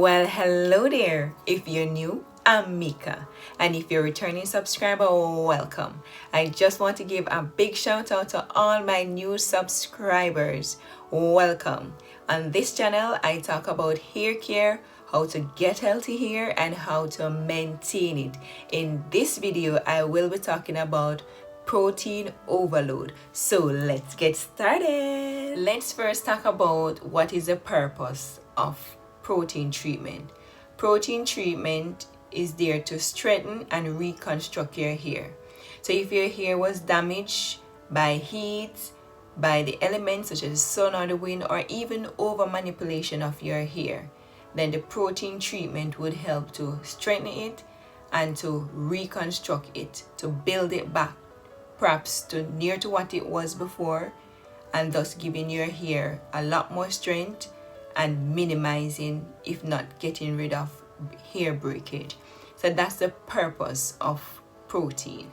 Well, hello there. If you're new, I'm Mika. And if you're a returning subscriber, welcome. I just want to give a big shout out to all my new subscribers. Welcome. On this channel, I talk about hair care, how to get healthy hair, and how to maintain it. In this video, I will be talking about protein overload. So let's get started. Let's first talk about what is the purpose of protein treatment. Protein treatment is there to strengthen and reconstruct your hair. So if your hair was damaged by heat, by the elements such as the sun or the wind, or even over manipulation of your hair, then the protein treatment would help to strengthen it and to reconstruct it, to build it back perhaps to near to what it was before, and thus giving your hair a lot more strength and minimizing, if not getting rid of, hair breakage. So that's the purpose of protein.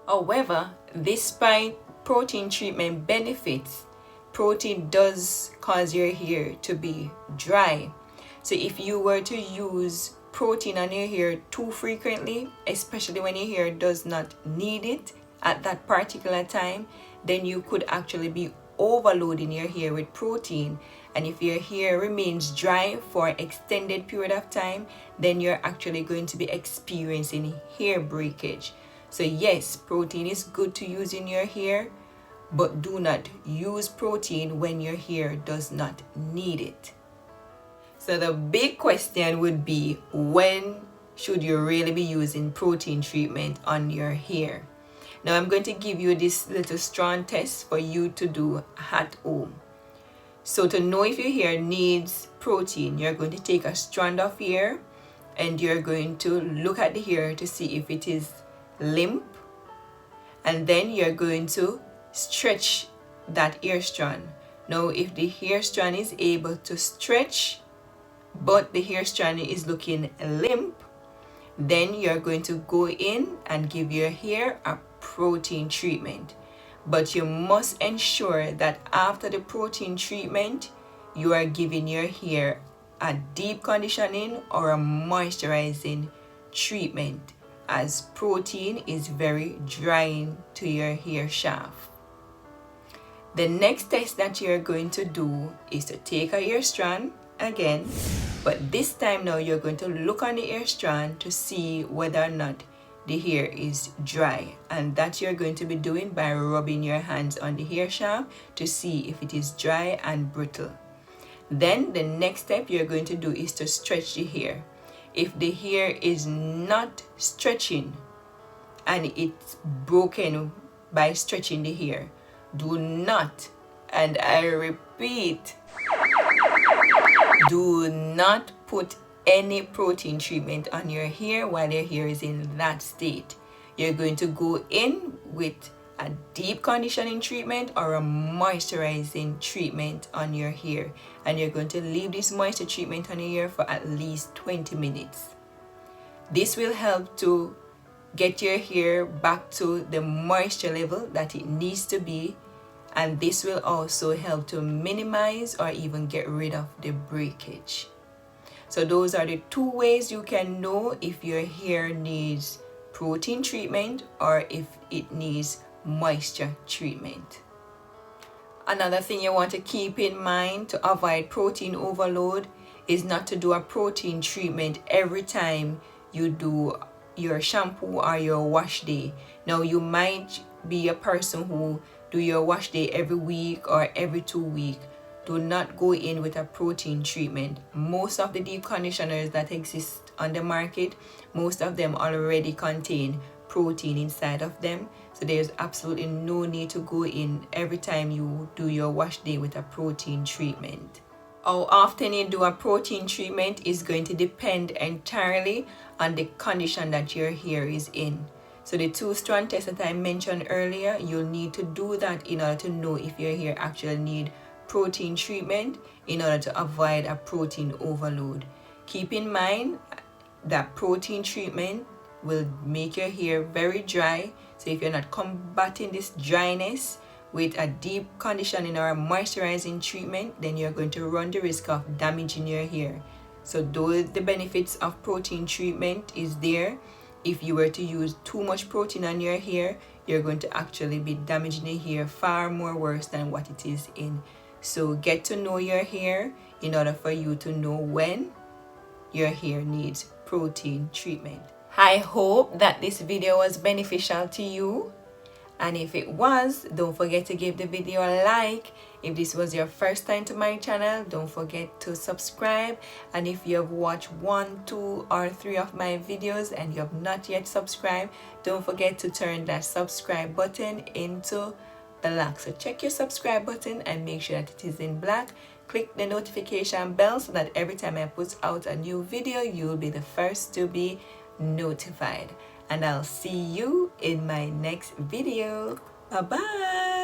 However, despite protein treatment benefits, protein does cause your hair to be dry. So if you were to use protein on your hair too frequently, especially when your hair does not need it at that particular time, then you could actually be overloading your hair with protein. And if your hair remains dry for an extended period of time, then you're actually going to be experiencing hair breakage. So yes, protein is good to use in your hair, but do not use protein when your hair does not need it. So the big question would be, when should you really be using protein treatment on your hair? Now I'm going to give you this little strand test for you to do at home. So to know if your hair needs protein, you're going to take a strand of hair and you're going to look at the hair to see if it is limp, and then you're going to stretch that hair strand. Now if the hair strand is able to stretch but the hair strand is looking limp, then you're going to go in and give your hair a protein treatment. But you must ensure that after the protein treatment, you are giving your hair a deep conditioning or a moisturizing treatment, as protein is very drying to your hair shaft. The next test that you're going to do is to take a hair strand again, but this time now you're going to look on the hair strand to see whether or not the hair is dry, and that you're going to be doing by rubbing your hands on the hair shaft to see if it is dry and brittle. Then the next step you're going to do is to stretch the hair. If the hair is not stretching and it's broken by stretching the hair, do not, and I repeat, do not put any protein treatment on your hair while your hair is in that state. You're going to go in with a deep conditioning treatment or a moisturizing treatment on your hair, and you're going to leave this moisture treatment on your hair for at least 20 minutes. This will help to get your hair back to the moisture level that it needs to be, and this will also help to minimize or even get rid of the breakage. So those are the two ways you can know if your hair needs protein treatment or if it needs moisture treatment. Another thing you want to keep in mind to avoid protein overload is not to do a protein treatment every time you do your shampoo or your wash day. Now you might be a person who do your wash day every week or every 2 weeks. Do not go in with a protein treatment. Most of the deep conditioners that exist on the market, most of them already contain protein inside of them. So there's absolutely no need to go in every time you do your wash day with a protein treatment. How often you do a protein treatment is going to depend entirely on the condition that your hair is in. So the 2-strand test that I mentioned earlier, you'll need to do that in order to know if your hair actually needs protein treatment in order to avoid a protein overload. Keep in mind that protein treatment will make your hair very dry. So if you're not combating this dryness with a deep conditioning or a moisturizing treatment, then you're going to run the risk of damaging your hair. So though the benefits of protein treatment is there, if you were to use too much protein on your hair, you're going to actually be damaging your hair far more worse than what it is in. So get to know your hair in order for you to know when your hair needs protein treatment. I hope that this video was beneficial to you. And if it was, don't forget to give the video a like. If this was your first time to my channel, don't forget to subscribe. And if you have watched 1, 2, or 3 of my videos and you have not yet subscribed, don't forget to turn that subscribe button into black. So check your subscribe button and make sure that it is in black. Click the notification bell so that every time I put out a new video, you'll be the first to be notified. And I'll see you in my next video. Bye bye.